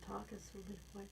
talk is really quick.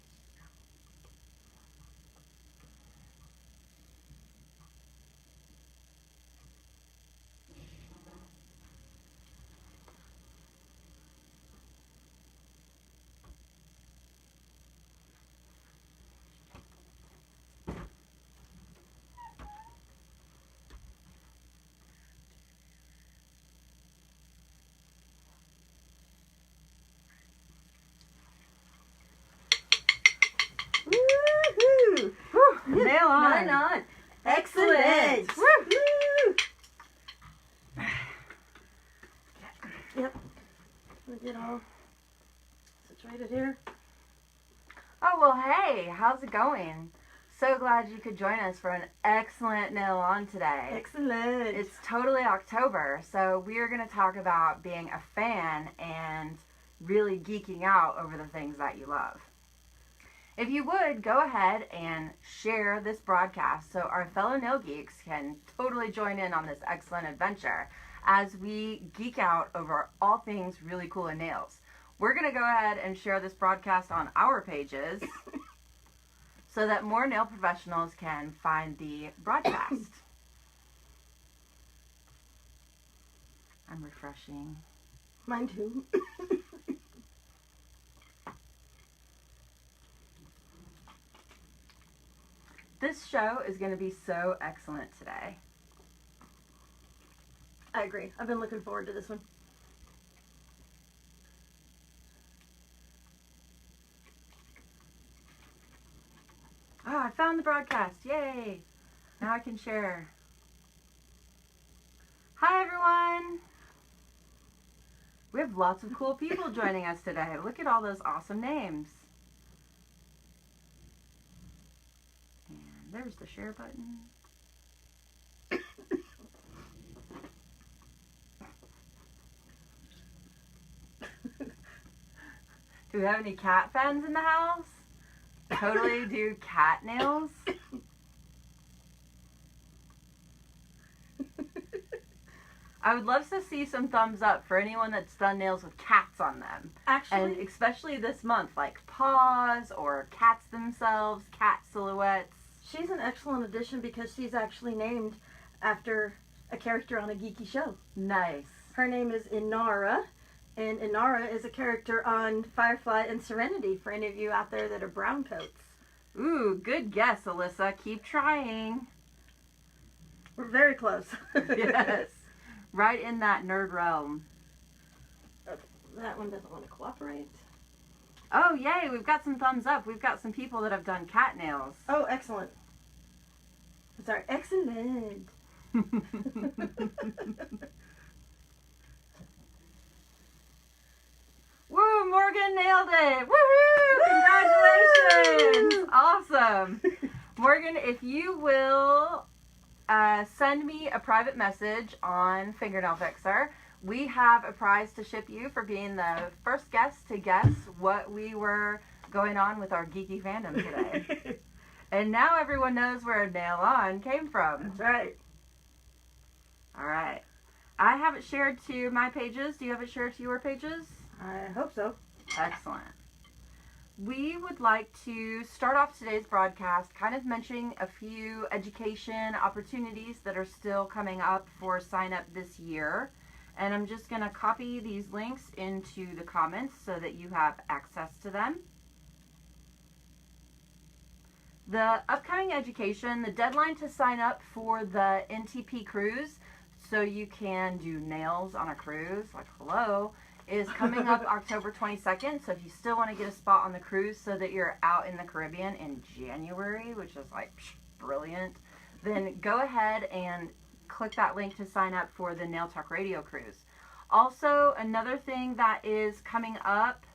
Woohoo! Nail on. Nail on. Excellent. Woo! Yep. We get all situated here. Oh, well, hey, how's it going? So glad you could join us for an excellent nail on today. Excellent. It's totally October, so we are going to talk about being a fan and really geeking out over the things that you love. If you would, go ahead and share this broadcast so our fellow nail geeks can totally join in on this excellent adventure as we geek out over all things really cool in nails. We're going to go ahead and share this broadcast on our pages so that more nail professionals can find the broadcast. I'm refreshing. Mine too. This show is going to be so excellent today. I agree. I've been looking forward to this one. Oh, I found the broadcast. Yay! Now I can share. Hi, everyone. We have lots of cool people joining us today. Look at all those awesome names. And there's the share button. Do we have any cat fans in the house? Totally do cat nails. I would love to see some thumbs up for anyone that's done nails with cats on them. Actually, And especially this month, like paws or cats themselves, cat silhouettes. she's an excellent addition because she's actually named after a character on a geeky show. Nice. Her name is Inara, and Inara is a character on Firefly and Serenity for any of you out there that are brown coats. Ooh, good guess, Alyssa. Keep trying. We're very close. Yes. Right in that nerd realm. That one doesn't want to cooperate. Oh, yay. We've got some thumbs up. We've got some people that have done cat nails. Oh, excellent. Sorry, excellent. Woo, Morgan nailed it. Woohoo! Congratulations. Awesome. Morgan, if you will send me a private message on FingerNailFixer, we have a prize to ship you for being the first guest to guess what we were going on with our geeky fandom today. And now everyone knows where NailOn came from. That's right. All right. I have it shared to my pages. Do you have it shared to your pages? I hope so. Excellent. We would like to start off today's broadcast kind of mentioning a few education opportunities that are still coming up for sign up this year. And I'm just going to copy these links into the comments so that you have access to them. The upcoming education, the deadline to sign up for the NTP cruise so you can do nails on a cruise, like hello, is coming up October 22nd. So if you still want to get a spot on the cruise so that you're out in the Caribbean in January, which is like brilliant, then go ahead and click that link to sign up for the Nail Talk Radio cruise. Also, another thing that is coming up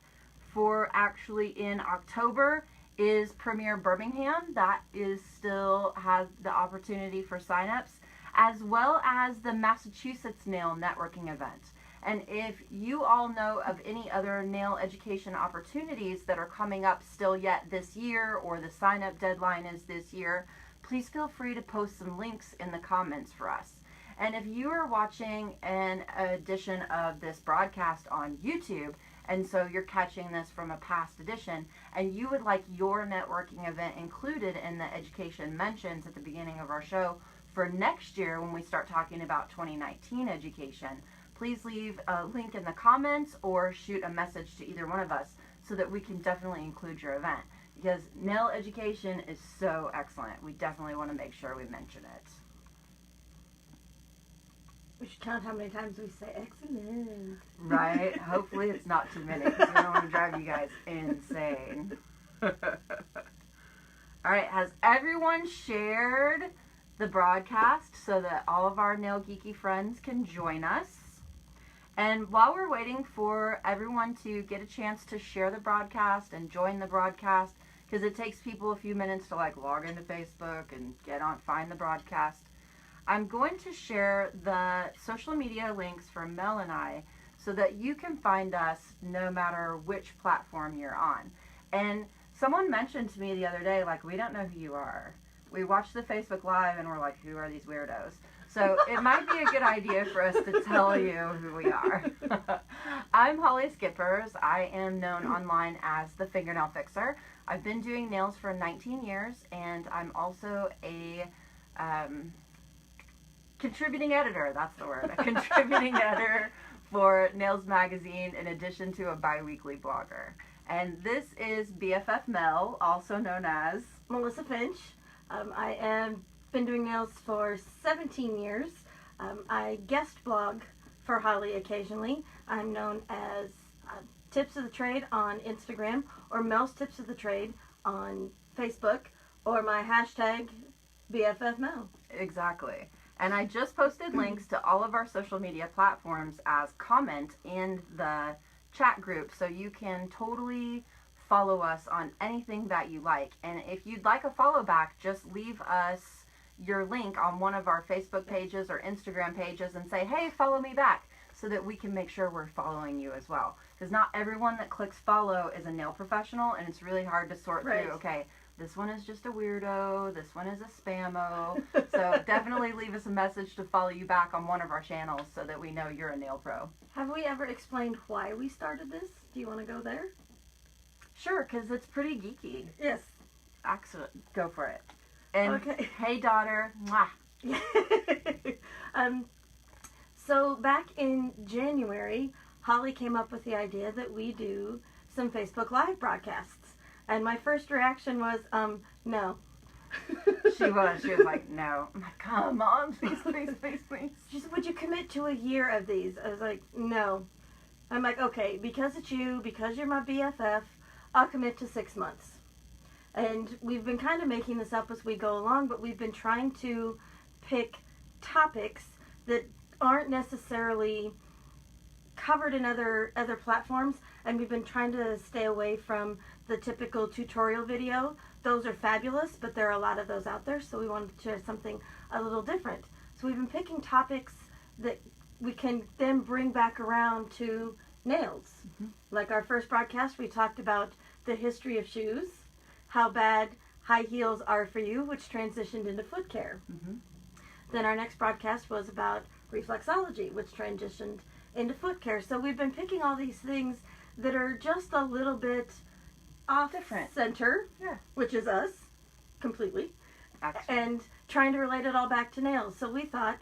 for actually in October is Premier Birmingham. That is still has the opportunity for signups, as well as the Massachusetts Nail Networking event. And if you all know of any other nail education opportunities that are coming up still yet this year, or the sign up deadline is this year, please feel free to post some links in the comments for us. And if you are watching an edition of this broadcast on YouTube And so you're catching this from a past edition, and you would like your networking event included in the education mentions at the beginning of our show for next year when we start talking about 2019 education. Please leave a link in the comments or shoot a message to either one of us so that we can definitely include your event, because nail education is so excellent. We definitely want to make sure we mention it. We should count how many times we say excellent. Right? Hopefully it's not too many, because we don't want to drive you guys insane. Alright, has everyone shared the broadcast so that all of our nail geeky friends can join us? And while we're waiting for everyone to get a chance to share the broadcast and join the broadcast, because it takes people a few minutes to log into Facebook and find the broadcast, I'm going to share the social media links for Mel and I so that you can find us no matter which platform you're on. And someone mentioned to me the other day, we don't know who you are. We watched the Facebook Live and we're like, who are these weirdos? So it might be a good idea for us to tell you who we are. I'm Holly Schippers. I am known online as the FingerNailFixer. I've been doing nails for 19 years, and I'm also a contributing editor, that's the word, a contributing editor for Nails Magazine in addition to a bi-weekly blogger. And this is BFFmel, also known as Melissa Finch. I am been doing nails for 17 years. I guest blog for Holly occasionally. I'm known as Tips of the Trade on Instagram, or Mel's Tips of the Trade on Facebook, or my hashtag BFFmel. Exactly. And I just posted links to all of our social media platforms as comment in the chat group, so you can totally follow us on anything that you like. And if you'd like a follow back, just leave us your link on one of our Facebook pages or Instagram pages and say, hey, follow me back, so that we can make sure we're following you as well. Because not everyone that clicks follow is a nail professional, and it's really hard to sort through, okay, this one is just a weirdo, this one is a spammo. So definitely leave us a message to follow you back on one of our channels so that we know you're a nail pro. Have we ever explained why we started this? Do you want to go there? Sure, because it's pretty geeky. Yes. Excellent. Go for it. And okay. Hey, daughter. Mwah. So back in January, Holly came up with the idea that we do some Facebook Live broadcasts. And my first reaction was, no. She was like, no. I'm like, come on, please, please, please, please. She said, would you commit to a year of these? I was like, no. I'm like, okay, because it's you, because you're my BFF, I'll commit to 6 months. And we've been kind of making this up as we go along, but we've been trying to pick topics that aren't necessarily covered in other platforms, and we've been trying to stay away from the typical tutorial video. Those are fabulous, but there are a lot of those out there, so we wanted to share something a little different. So we've been picking topics that we can then bring back around to nails. Mm-hmm. Like our first broadcast, we talked about the history of shoes, how bad high heels are for you, which transitioned into foot care. Mm-hmm. Then our next broadcast was about reflexology, which transitioned into foot care. So we've been picking all these things that are just a little bit off center, which is us, completely, and trying to relate it all back to nails. So we thought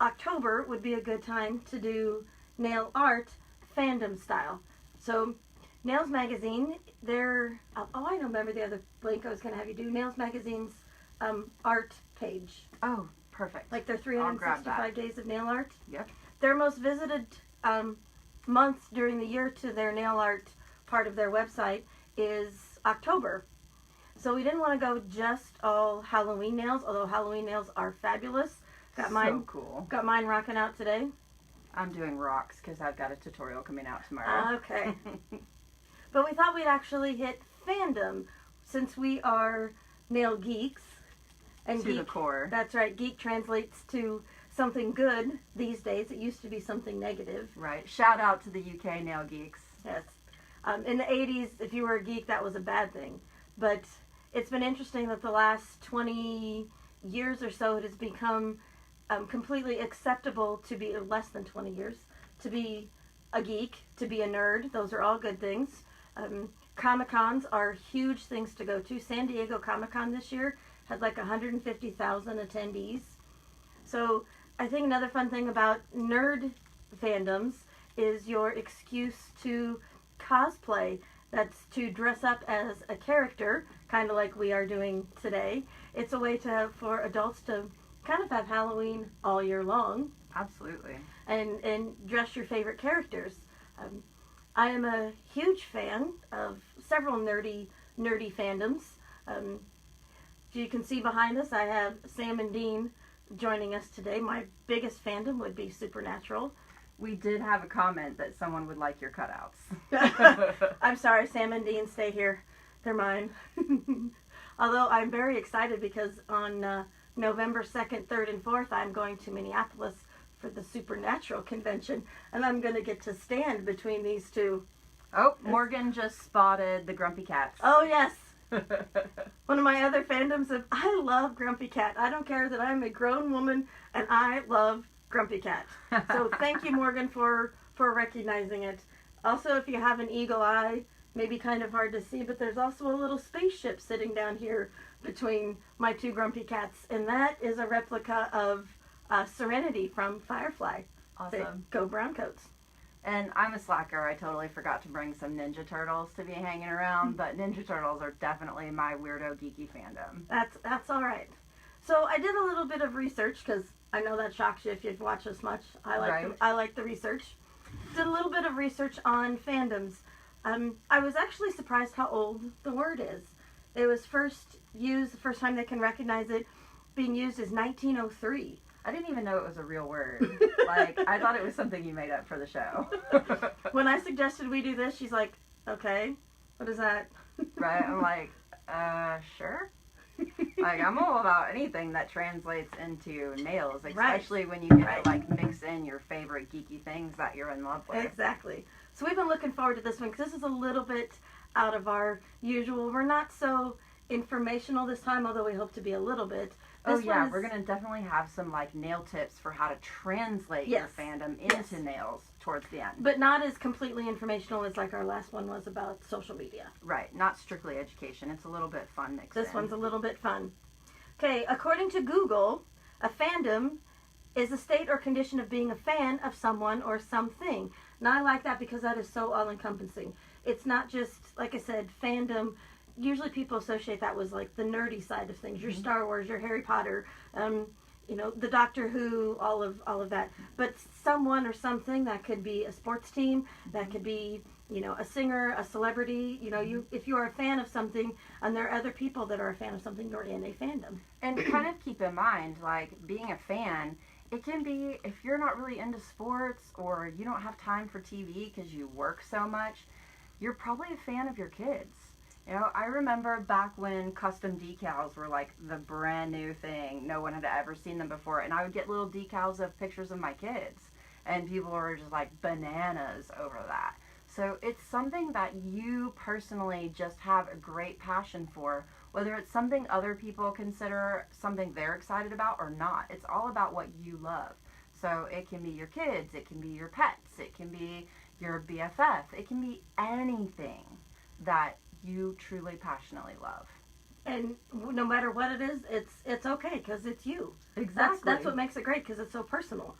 October would be a good time to do nail art fandom style. So Nails Magazine, I don't remember the other link I was going to have you do. Nails Magazine's art page. Oh, perfect. Like their 365 days of nail art. Yep. Their most visited months during the year to their nail art part of their website is October. So we didn't want to go just all Halloween nails, although Halloween nails are fabulous. Got mine cool. Got mine rocking out today. I'm doing rocks because I've got a tutorial coming out tomorrow. Okay. But we thought we'd actually hit fandom, since we are nail geeks. And to the core. That's right. Geek translates to something good these days. It used to be something negative. Right. Shout out to the UK nail geeks. Yes. In the 80s, if you were a geek, that was a bad thing. But it's been interesting that the last 20 years or so, it has become completely acceptable to be, or less than 20 years, to be a geek, to be a nerd. Those are all good things. Comic-Cons are huge things to go to. San Diego Comic-Con this year had like 150,000 attendees. So I think another fun thing about nerd fandoms is your excuse to cosplay. That's to dress up as a character, kind of like we are doing today. It's a way for adults to kind of have Halloween all year long. Absolutely. And dress your favorite characters. I am a huge fan of several nerdy fandoms. You can see behind us I have Sam and Dean joining us today. My biggest fandom would be Supernatural. We did have a comment that someone would like your cutouts. I'm sorry, Sam and Dean, stay here. They're mine. Although I'm very excited because on November 2nd, 3rd, and 4th, I'm going to Minneapolis for the Supernatural convention, and I'm going to get to stand between these two. Oh, Morgan just spotted the Grumpy Cats. Oh, yes. One of my other fandoms I love Grumpy Cat. I don't care that I'm a grown woman, and I love Grumpy Cat. So thank you, Morgan, for recognizing it. Also, if you have an eagle eye, maybe kind of hard to see, but there's also a little spaceship sitting down here between my two Grumpy Cats, and that is a replica of Serenity from Firefly. Awesome. Go Browncoats. And I'm a slacker. I totally forgot to bring some Ninja Turtles to be hanging around, but Ninja Turtles are definitely my weirdo geeky fandom. That's all right. So I did a little bit of research because I know that shocks you if you've watched this much. I like the research. Did a little bit of research on fandoms. I was actually surprised how old the word is. It was first used, the first time they can recognize it, being used is 1903. I didn't even know it was a real word. Like, I thought it was something you made up for the show. When I suggested we do this, she's like, okay, what is that? Right? I'm like, sure. Like, I'm all about anything that translates into nails, especially when you get to, like, mix in your favorite geeky things that you're in love with. Exactly. So we've been looking forward to this one because this is a little bit out of our usual. We're not so informational this time, although we hope to be a little bit. We're going to definitely have some, like, nail tips for how to translate your fandom into nails towards the end. But not as completely informational as, like, our last one was about social media. Right. Not strictly education. It's a little bit fun mixed in. This one's a little bit fun. Okay, according to Google, a fandom is a state or condition of being a fan of someone or something. And I like that because that is so all-encompassing. It's not just, like I said, fandom. Usually people associate that with like the nerdy side of things, your Star Wars, your Harry Potter, the Doctor Who, all of that. But someone or something, that could be a sports team, that could be, a singer, a celebrity. If you are a fan of something, and there are other people that are a fan of something, you're in a fandom. And kind of keep in mind, like, being a fan, it can be, if you're not really into sports or you don't have time for TV because you work so much, you're probably a fan of your kids. I remember back when custom decals were like the brand new thing. No one had ever seen them before. And I would get little decals of pictures of my kids. And people were just like bananas over that. So it's something that you personally just have a great passion for. Whether it's something other people consider something they're excited about or not. It's all about what you love. So it can be your kids. It can be your pets. It can be your BFF. It can be anything that you truly passionally love. And no matter what it is, it's okay because it's you. Exactly. That's what makes it great because it's so personal.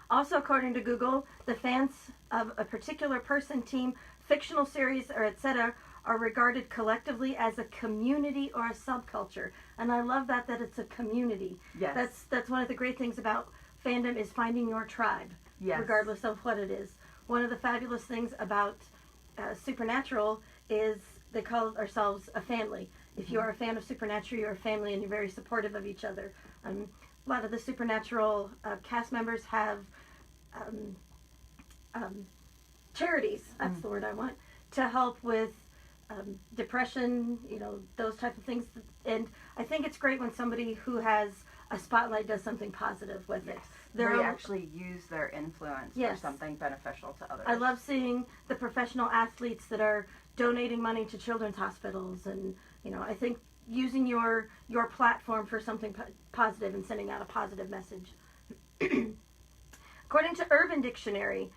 Also, according to Google, the fans of a particular person, team, fictional series, or etc. are regarded collectively as a community or a subculture. And I love that it's a community. Yes. That's one of the great things about fandom is finding your tribe, regardless of what it is. One of the fabulous things about Supernatural is they call ourselves a family. If you are a fan of Supernatural, you're a family and you're very supportive of each other. A lot of the Supernatural cast members have charities, that's the word I want, to help with depression, those type of things. And I think it's great when somebody who has a spotlight does something positive with it. They actually use their influence for something beneficial to others. I love seeing the professional athletes that are donating money to children's hospitals, and I think using your platform for something positive and sending out a positive message. According to Urban Dictionary,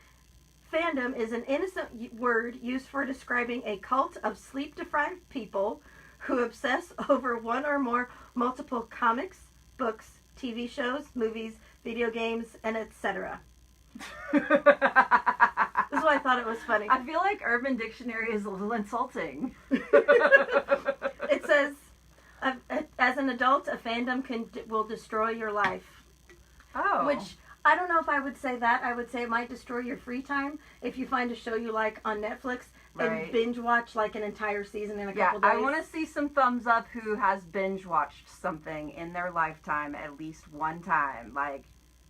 Fandom is an innocent word used for describing a cult of sleep-deprived people who obsess over one or more multiple comics, books, TV shows, movies, video games, and etc. This is why I thought it was funny. I feel like Urban Dictionary is a little insulting. It says, as an adult, a fandom will destroy your life. Oh. Which, I don't know if I would say that. I would say it might destroy your free time if you find a show you like on Netflix and binge watch like an entire season in a couple days. I want to see some thumbs up who has binge watched something in their lifetime at least one time. Like,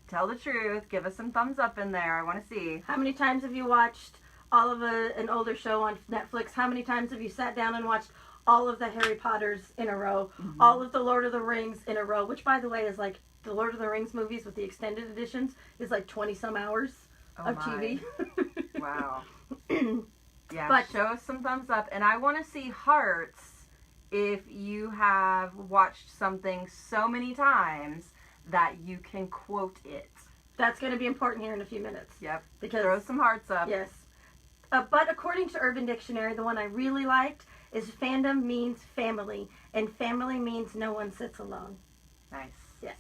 tell the truth. Give us some thumbs up in there. I want to see. How many times have you watched all of an older show on Netflix? How many times have you sat down and watched all of the Harry Potters in a row? Mm-hmm. All of the Lord of the Rings in a row? Which, by the way, is like the Lord of the Rings movies with the extended editions is like 20-some hours of TV. Wow. Yeah, but show us some thumbs up. And I want to see hearts if you have watched something so many times that you can quote it. That's going to be important here in a few minutes. Yep. Because throw some hearts up. Yes. But according to Urban Dictionary, the one I really liked is fandom means family, and family means no one sits alone. Nice. Yes.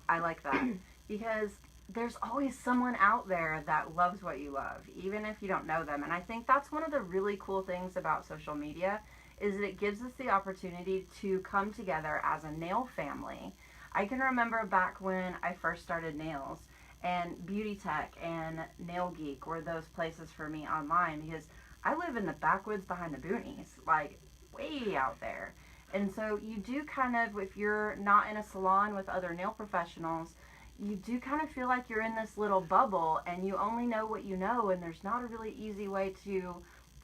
I like that. Because there's always someone out there that loves what you love, even if you don't know them. And I think that's one of the really cool things about social media is that it gives us the opportunity to come together as a nail family. I can remember back when I first started nails, and Beauty Tech and Nail Geek were those places for me online, because I live in the backwoods behind the boonies, like way out there. And so you do kind of, if you're not in a salon with other nail professionals, you do kind of feel like you're in this little bubble and you only know what you know, and there's not a really easy way to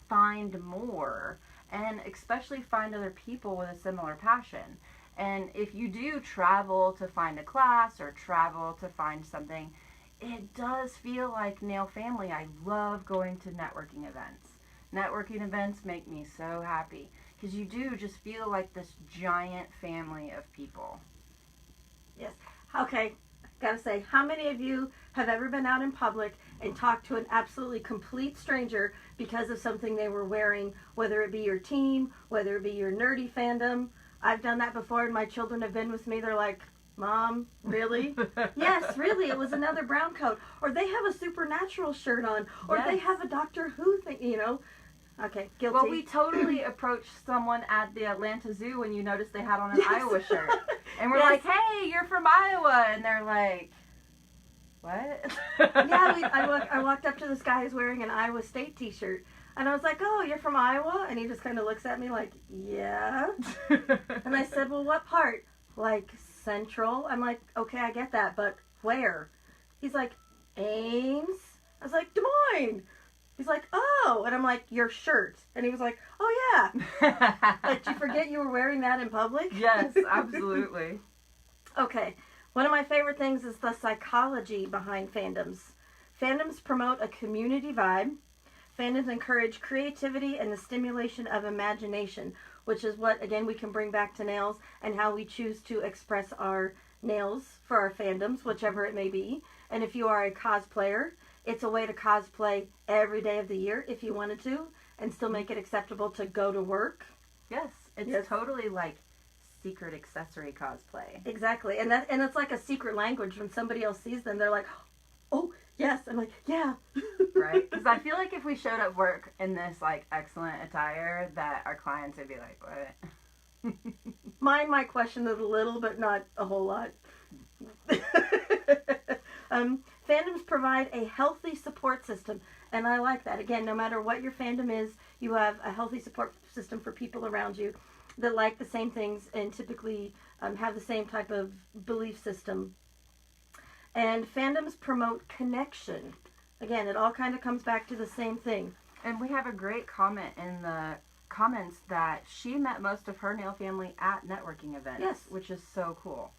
find more, and especially find other people with a similar passion. And if you do travel to find a class or travel to find something, it does feel like nail family. I love going to networking events. Networking events make me so happy because you do just feel like this giant family of people. Yes. Okay. Gotta say, how many of you have ever been out in public and talked to an absolutely complete stranger because of something they were wearing, whether it be your team, whether it be your nerdy fandom? I've done that before, and my children have been with me. They're like, Mom, really? Yes, really. It was another brown coat. Or they have a Supernatural shirt on. Or yes. They have a Doctor Who thing, you know. Okay, guilty. Well, we totally approached someone at the Atlanta Zoo when you noticed they had on an Iowa shirt. And we're like, hey, you're from Iowa. And they're like, what? Yeah, I walked up to this guy who's wearing an Iowa State t-shirt. And I was like, oh, you're from Iowa? And he just kind of looks at me like, yeah. And I said, well, what part? Like, Central? I'm like, okay, I get that, but where? He's like, Ames? I was like, Des Moines. He's like, oh. And I'm like, your shirt. And he was like, oh, yeah. Did you forget you were wearing that in public? Yes, absolutely. Okay. One of my favorite things is the psychology behind fandoms. Fandoms promote a community vibe. Fandoms encourage creativity and the stimulation of imagination, which is what, again, we can bring back to nails and how we choose to express our nails for our fandoms, whichever it may be. And if you are a cosplayer, it's a way to cosplay every day of the year if you wanted to and still make it acceptable to go to work. Yes, it's totally like secret accessory cosplay. Exactly. And it's like a secret language. When somebody else sees them, they're like, oh, yes. I'm like, yeah. Right? Because I feel like if we showed up work in this like excellent attire, that our clients would be like, what? Mine might question it a little, but not a whole lot. Fandoms provide a healthy support system, and I like that. Again, no matter what your fandom is, you have a healthy support system for people around you that like the same things and typically have the same type of belief system. And fandoms promote connection. Again, it all kind of comes back to the same thing. And we have a great comment in the comments that she met most of her nail family at networking events. Yes. Which is so cool.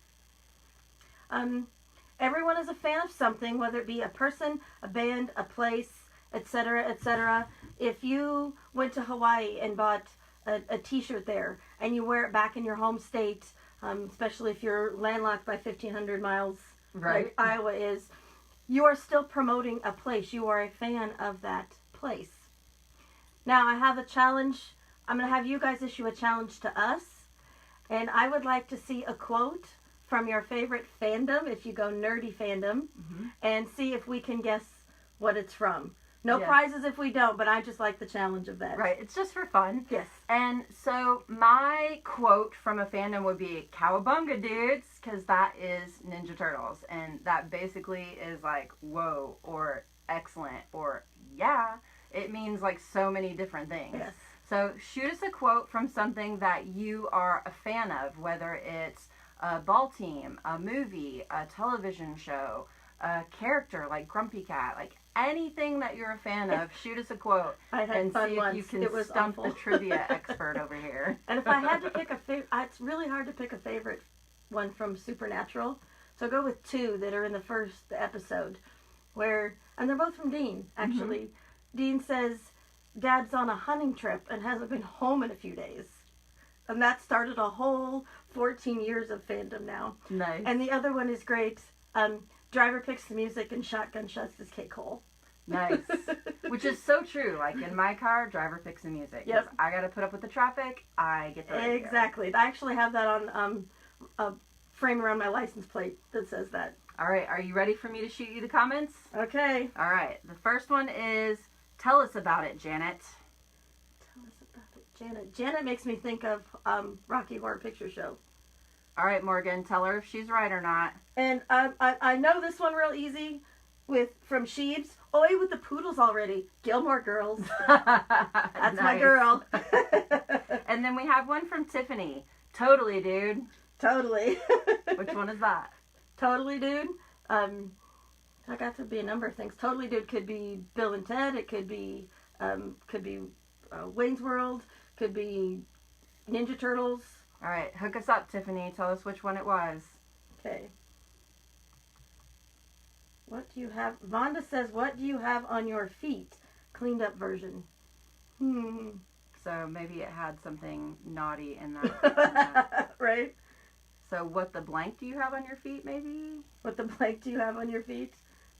Everyone is a fan of something, whether it be a person, a band, a place, etc., etc. If you went to Hawaii and bought a t-shirt there and you wear it back in your home state, especially if you're landlocked by 1,500 miles, right? Like Iowa is, you are still promoting a place. You are a fan of that place. Now, I have a challenge. I'm going to have you guys issue a challenge to us. And I would like to see a quote from your favorite fandom, if you go nerdy fandom, and see if we can guess what it's from. No prizes if we don't, but I just like the challenge of that. Right, it's just for fun. Yes. And so my quote from a fandom would be "Cowabunga, dudes," because that is Ninja Turtles, and that basically is like whoa or excellent or yeah. It means like so many different things. Yes. So shoot us a quote from something that you are a fan of, whether it's a ball team, a movie, a television show, a character like Grumpy Cat, like anything that you're a fan of. Shoot us a quote and see if you can stump the trivia expert over here. And if I had to pick a favorite, it's really hard to pick a favorite one from Supernatural. So I'll go with two that are in the first episode, and they're both from Dean, actually. Dean says, Dad's on a hunting trip and hasn't been home in a few days. And that started a whole 14 years of fandom now. Nice. And the other one is great. Driver picks the music and shotgun shuts his K-Cole. Nice. Which is so true. Like in my car, driver picks the music. Yep. I got to put up with the traffic. I get the radio. Exactly. I actually have that on a frame around my license plate that says that. All right. Are you ready for me to shoot you the comments? Okay. All right. The first one is, "Tell us about it, Janet." Tell us about it, Janet. Janet makes me think of Rocky Horror Picture Show. All right, Morgan, tell her if she's right or not. And I know this one real easy from Sheebs. Oi, with the poodles already. Gilmore Girls. That's my girl. And then we have one from Tiffany. "Totally, dude." Totally. Which one is that? Totally, dude. I got to be a number of things. Totally, dude could be Bill and Ted. It could be Wayne's World. Could be Ninja Turtles. All right, hook us up, Tiffany. Tell us which one it was. Okay. What do you have? Vonda says, "What do you have on your feet?" Cleaned up version. So maybe it had something naughty in that. Right? So what the blank do you have on your feet, maybe? What the blank do you have on your feet?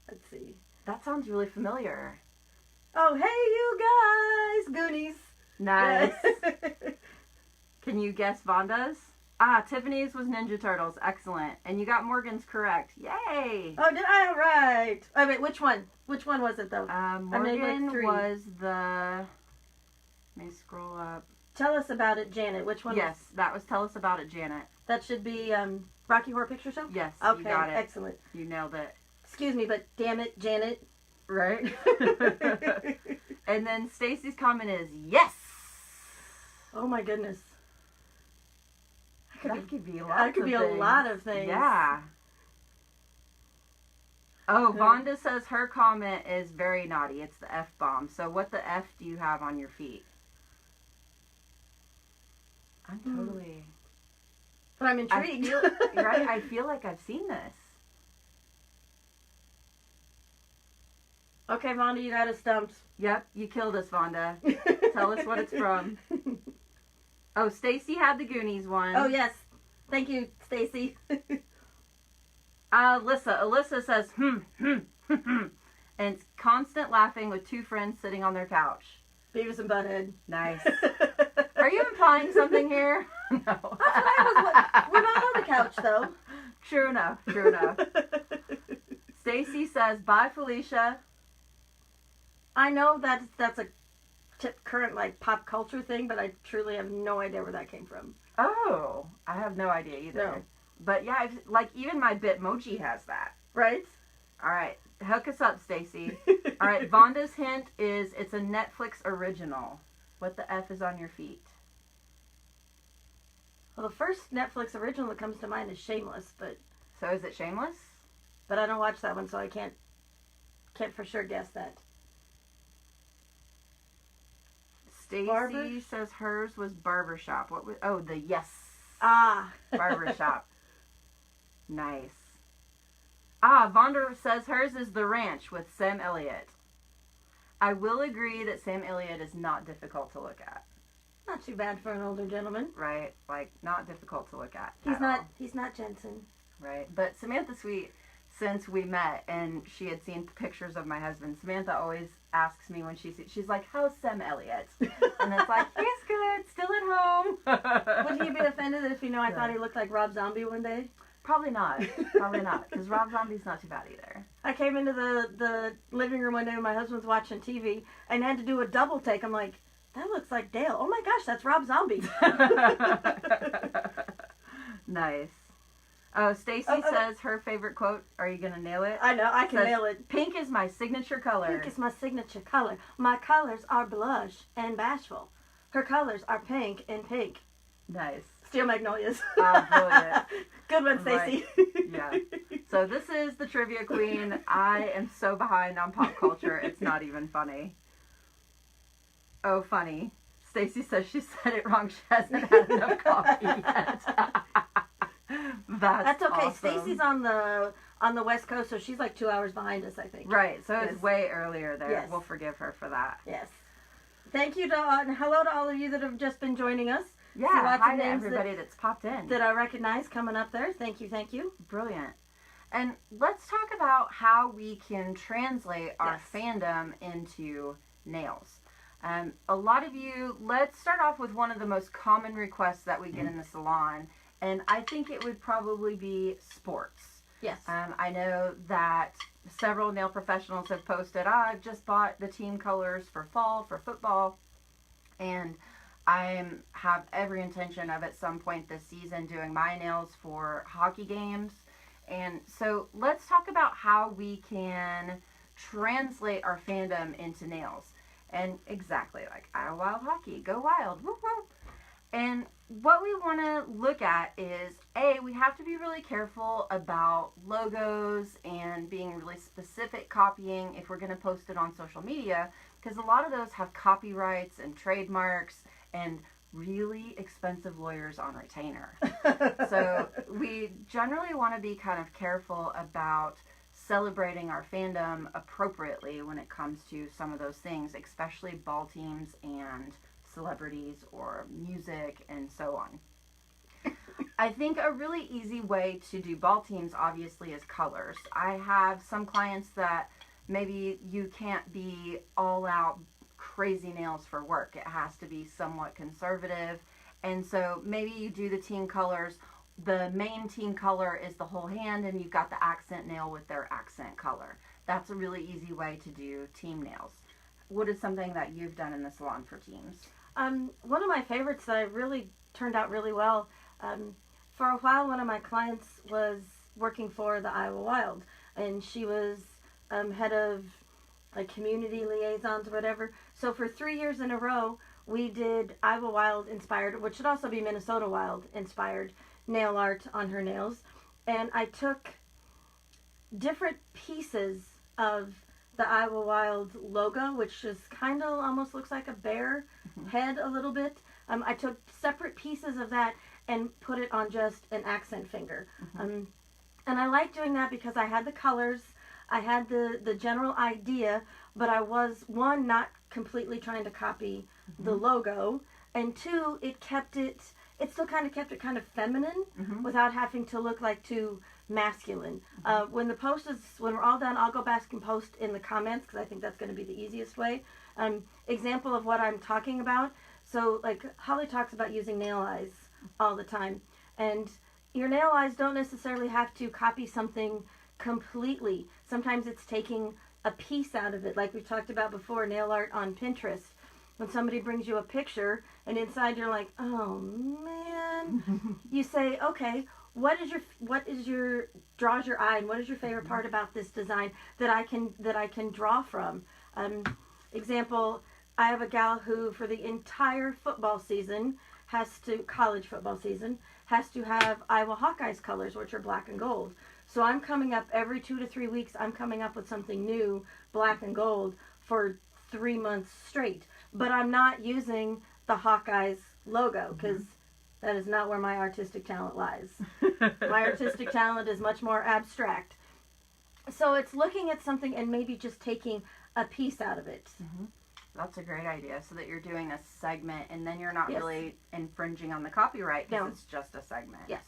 Let's see. That sounds really familiar. Oh, hey, you guys! Goonies. Nice. Can you guess Vonda's? Tiffany's was Ninja Turtles. Excellent. And you got Morgan's correct. Yay! Oh, did I? All right. Oh, wait, which one? Which one was it, though? Morgan was the... Let me scroll up. Tell us about it, Janet. Which one? Yes, that was Tell Us About It, Janet. That should be Rocky Horror Picture Show? Yes, okay, you got it. Excellent. You nailed it. Excuse me, but damn it, Janet. Right? And then Stacy's comment is, "Yes!" Oh, my goodness. That could be a lot That could be a lot of things. Yeah. Oh, Vonda says her comment is very naughty. It's the F-bomb. So what the F do you have on your feet? I'm totally... But I'm intrigued. Right? I feel like I've seen this. Okay, Vonda, you got us stumped. Yep, you killed us, Vonda. Tell us what it's from. Oh, Stacy had the Goonies one. Oh, yes. Thank you, Stacy. Alyssa says, and it's constant laughing with two friends sitting on their couch. Beavis and Butthead. Nice. Are you implying something here? No. We're not on the couch, though. True enough. Stacy says, "Bye, Felicia." I know that's a current pop culture thing, but I truly have no idea where that came from. Oh, I have no idea either. No. But yeah, even my Bitmoji has that. Right? All right, hook us up, Stacy. All right, Vonda's hint is it's a Netflix original. What the F is on your feet? Well, the first Netflix original that comes to mind is Shameless, but... So is it Shameless? But I don't watch that one, so I can't for sure guess that. Stacy says hers was Barbershop. What was... Oh, the Yes. Barbershop. Nice. Vonda says hers is The Ranch with Sam Elliott. I will agree that Sam Elliott is not difficult to look at. Not too bad for an older gentleman. Right? Not difficult to look at. He's not Jensen. Right? But Samantha Sweet, since we met, and she had seen pictures of my husband. Samantha always asks me when she's like, how's Sam Elliott? And it's like, he's good, still at home. Would he be offended if I thought he looked like Rob Zombie one day? Probably not. Probably not, because Rob Zombie's not too bad either. I came into the living room one day when my husband was watching TV and had to do a double take. I'm like, that looks like Dale. Oh my gosh, that's Rob Zombie. Nice. Oh, Stacy says her favorite quote. Are you going to nail it? I know, I can nail it. Pink is my signature color. Pink is my signature color. My colors are blush and bashful. Her colors are pink and pink. Nice. Steel Magnolias. Oh, brilliant. Good one, Stacy. Right. Yeah. So this is the Trivia Queen. I am so behind on pop culture. It's not even funny. Oh, funny. Stacy says she said it wrong. She hasn't had enough coffee yet. That's okay. Awesome. Stacy's on the West Coast, so she's like 2 hours behind us, I think. Right. So it's way earlier there. Yes. We'll forgive her for that. Yes. Thank you and hello to all of you that have just been joining us. Yeah. Hi to everybody that's popped in. That I recognize coming up there. Thank you. Thank you. Brilliant. And let's talk about how we can translate our fandom into nails. A lot of you, let's start off with one of the most common requests that we get in the salon, and I think it would probably be sports. Yes. I know that several nail professionals have posted, I've just bought the team colors for fall, for football, and I have every intention of at some point this season doing my nails for hockey games. And so let's talk about how we can translate our fandom into nails. And exactly like Iowa Wild Hockey, go wild, woo woo. And what we want to look at is, we have to be really careful about logos and being really specific copying if we're going to post it on social media, because a lot of those have copyrights and trademarks and really expensive lawyers on retainer. So we generally want to be kind of careful about celebrating our fandom appropriately when it comes to some of those things, especially ball teams and celebrities or music and so on. I think a really easy way to do ball teams obviously is colors. I have some clients that maybe you can't be all out crazy nails for work. It has to be somewhat conservative, and so maybe you do the team colors. The main team color is the whole hand, and you've got the accent nail with their accent color. That's a really easy way to do team nails. What is something that you've done in the salon for teams? One of my favorites that I really turned out really well, for a while one of my clients was working for the Iowa Wild, and she was head of like community liaisons or whatever. So for 3 years in a row, we did Iowa Wild inspired, which should also be Minnesota Wild inspired, nail art on her nails. And I took different pieces of the Iowa Wild logo, which is kind of almost looks like a bear head a little bit. I took separate pieces of that and put it on just an accent finger. And I like doing that because I had the colors, I had the general idea, but I was, one, not completely trying to copy the logo, and two, it still kind of kept it kind of feminine without having to look like too masculine. When we're all done, I'll go back and post in the comments because I think that's going to be the easiest way. Example of what I'm talking about. So like Holly talks about using nail eyes all the time, and your nail eyes don't necessarily have to copy something completely. Sometimes it's taking a piece out of it, like we talked about before, nail art on Pinterest. When somebody brings you a picture and inside you're like, oh man, you say, okay, what draws your eye, and what is your favorite part about this design that I can draw from? Example, I have a gal who for the entire football season college football season, has to have Iowa Hawkeyes colors, which are black and gold. So I'm coming up every 2 to 3 weeks, I'm coming up with something new, black and gold, for 3 months straight. But I'm not using the Hawkeyes logo because that is not where my artistic talent lies. My artistic talent is much more abstract. So it's looking at something and maybe just taking a piece out of it. That's a great idea, so that you're doing a segment and then you're not really infringing on the copyright because it's just a segment. Yes.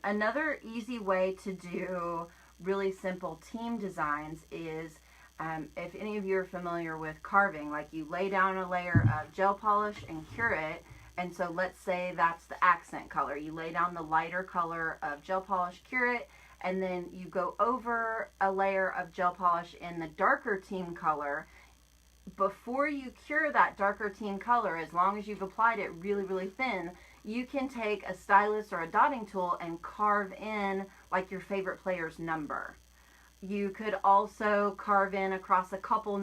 Another easy way to do really simple team designs is, if any of you are familiar with carving, like you lay down a layer of gel polish and cure it. And so let's say that's the accent color. You lay down the lighter color of gel polish, cure it, and then you go over a layer of gel polish in the darker team color. Before you cure that darker team color, as long as you've applied it really, really thin, you can take a stylus or a dotting tool and carve in like your favorite player's number. You could also carve in across a couple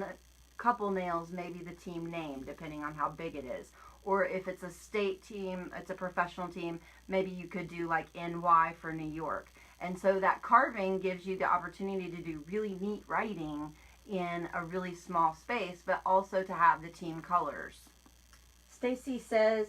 nails, maybe the team name, depending on how big it is. Or if it's a state team, it's a professional team, maybe you could do like NY for New York. And so that carving gives you the opportunity to do really neat writing in a really small space, but also to have the team colors. Stacy says,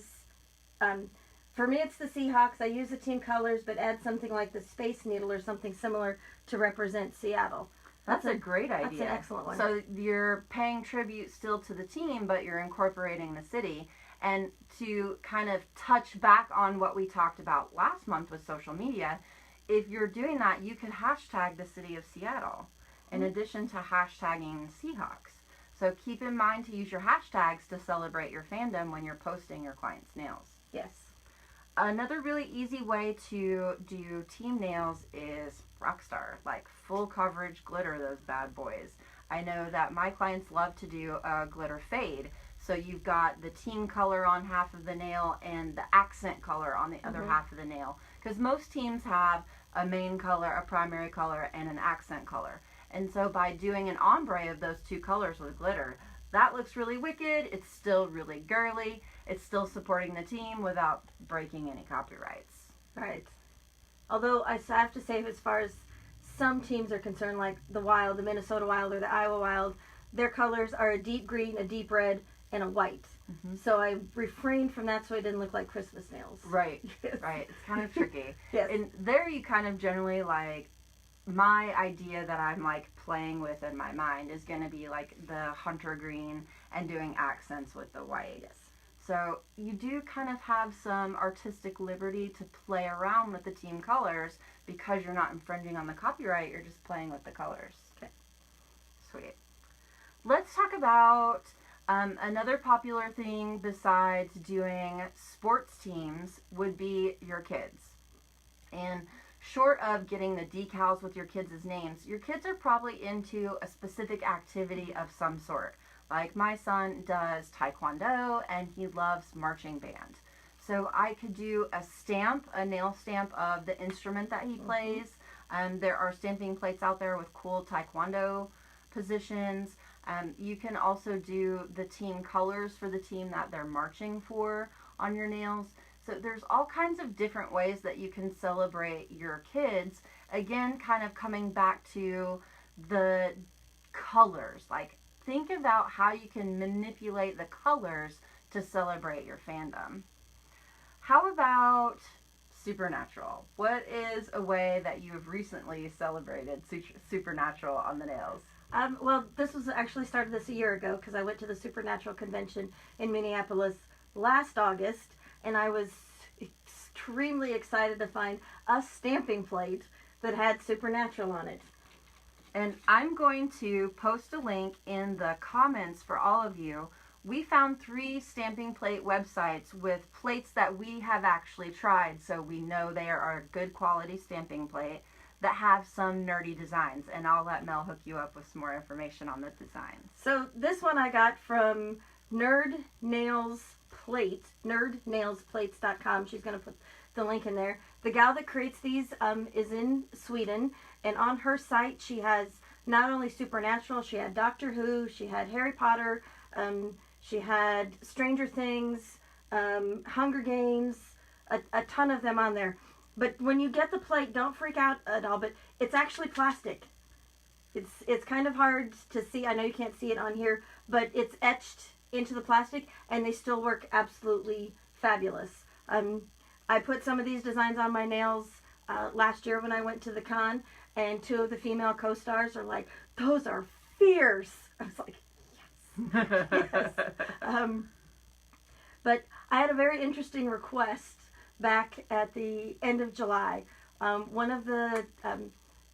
for me it's the Seahawks. I use the team colors, but add something like the Space Needle or something similar to represent Seattle. That's a great idea. That's an excellent one. So you're paying tribute still to the team, but you're incorporating the city. And to kind of touch back on what we talked about last month with social media, if you're doing that, you can hashtag the city of Seattle in addition to hashtagging Seahawks. So keep in mind to use your hashtags to celebrate your fandom when you're posting your clients' nails. Yes. Another really easy way to do team nails is Rockstar, like full coverage glitter, those bad boys. I know that my clients love to do a glitter fade. So you've got the team color on half of the nail and the accent color on the other half of the nail. Because most teams have a main color, a primary color, and an accent color. And so by doing an ombre of those two colors with glitter, that looks really wicked. It's still really girly. It's still supporting the team without breaking any copyrights. Right. Although I have to say, as far as some teams are concerned, like the Wild, the Minnesota Wild, or the Iowa Wild, their colors are a deep green, a deep red, and a white. So I refrained from that so it didn't look like Christmas nails. Right, Yes. right. It's kind of tricky. Yes. And there you kind of generally like, my idea that I'm like playing with in my mind is going to be like the hunter green and doing accents with the white. Yes. So you do kind of have some artistic liberty to play around with the team colors because you're not infringing on the copyright, you're just playing with the colors. Okay. Sweet. Let's talk about another popular thing besides doing sports teams would be your kids. And short of getting the decals with your kids' names, your kids are probably into a specific activity of some sort. Like my son does taekwondo and he loves marching band. So I could do a stamp, a nail stamp of the instrument that he plays. There are stamping plates out there with cool taekwondo positions. You can also do the team colors for the team that they're marching for on your nails. So there's all kinds of different ways that you can celebrate your kids. Again, kind of coming back to the colors. Like, think about how you can manipulate the colors to celebrate your fandom. How about Supernatural? What is a way that you have recently celebrated Supernatural on the nails? Well, this was actually started this a year ago because I went to the Supernatural convention in Minneapolis last August, and I was extremely excited to find a stamping plate that had Supernatural on it. And I'm going to post a link in the comments for all of you. We found 3 stamping plate websites with plates that we have actually tried, so we know they are a good quality stamping plate that have some nerdy designs, and I'll let Mel hook you up with some more information on the designs. So this one I got from nerdnailsplates.com. She's going to put the link in there. The gal that creates these is in Sweden, and on her site she has not only Supernatural, she had Doctor Who, she had Harry Potter, she had Stranger Things, Hunger Games, a ton of them on there. But when you get the plate, don't freak out at all, but it's actually plastic. It's kind of hard to see. I know you can't see it on here, but it's etched into the plastic, and they still work absolutely fabulous. I put some of these designs on my nails last year when I went to the con, and 2 of the female co-stars are like, those are fierce. I was like, yes. Yes. But I had a very interesting request back at the end of July. One of the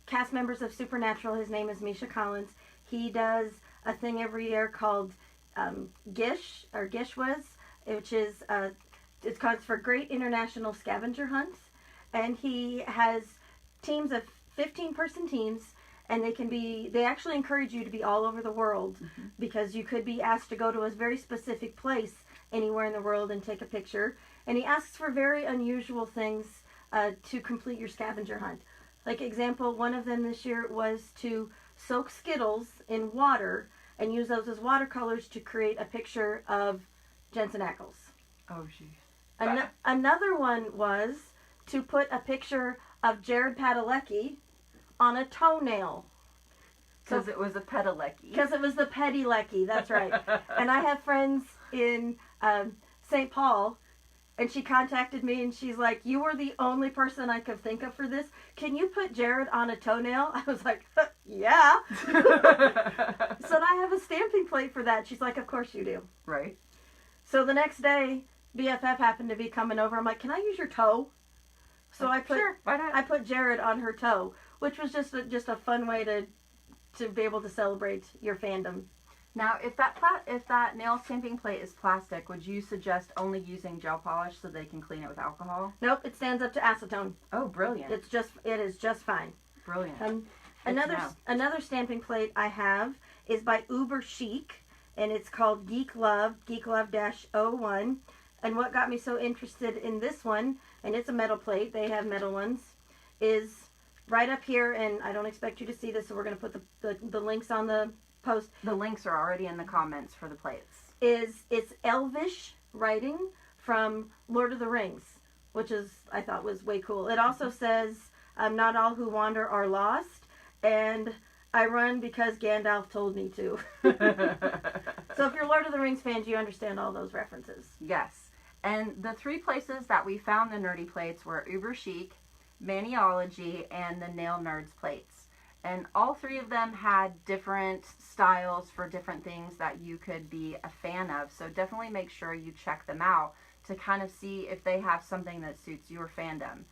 cast members of Supernatural. His name is Misha Collins. He does a thing every year called Gish, or Gishwas, which is, it's called for Great International Scavenger Hunts. And he has teams of 15-person teams, and they actually encourage you to be all over the world, because you could be asked to go to a very specific place anywhere in the world and take a picture. And he asks for very unusual things to complete your scavenger hunt. Like example, one of them this year was to soak Skittles in water and use those as watercolors to create a picture of Jensen Ackles. Oh, geez. Another one was to put a picture of Jared Padalecki on a toenail. Because it was a pedilecki. Because it was the pedilecki, that's right. And I have friends in St. Paul, and she contacted me and she's like, you were the only person I could think of for this. Can you put Jared on a toenail? I was like, yeah. So I have a stamping plate for that. She's like, of course you do. Right. So the next day, BFF happened to be coming over. I'm like, can I use your toe? So I put, sure, why not? I put Jared on her toe, which was just a fun way to be able to celebrate your fandom. Now, if that nail stamping plate is plastic, would you suggest only using gel polish so they can clean it with alcohol? Nope, it stands up to acetone. Oh, brilliant! It is just fine. Brilliant. Another stamping plate I have is by Uber Chic, and it's called Geek Love 01. And what got me so interested in this one, and it's a metal plate, they have metal ones, is right up here, and I don't expect you to see this, so we're going to put the links on the post. The links are already in the comments for the plates. It's Elvish writing from Lord of the Rings, which I thought was way cool. It also says, not all who wander are lost, and I run because Gandalf told me to. So if you're Lord of the Rings fans, you understand all those references. Yes. And the 3 places that we found the nerdy plates were Uber Chic, Maniology, and the Nail Nerds plates. And all 3 of them had different styles for different things that you could be a fan of. So definitely make sure you check them out to kind of see if they have something that suits your fandom.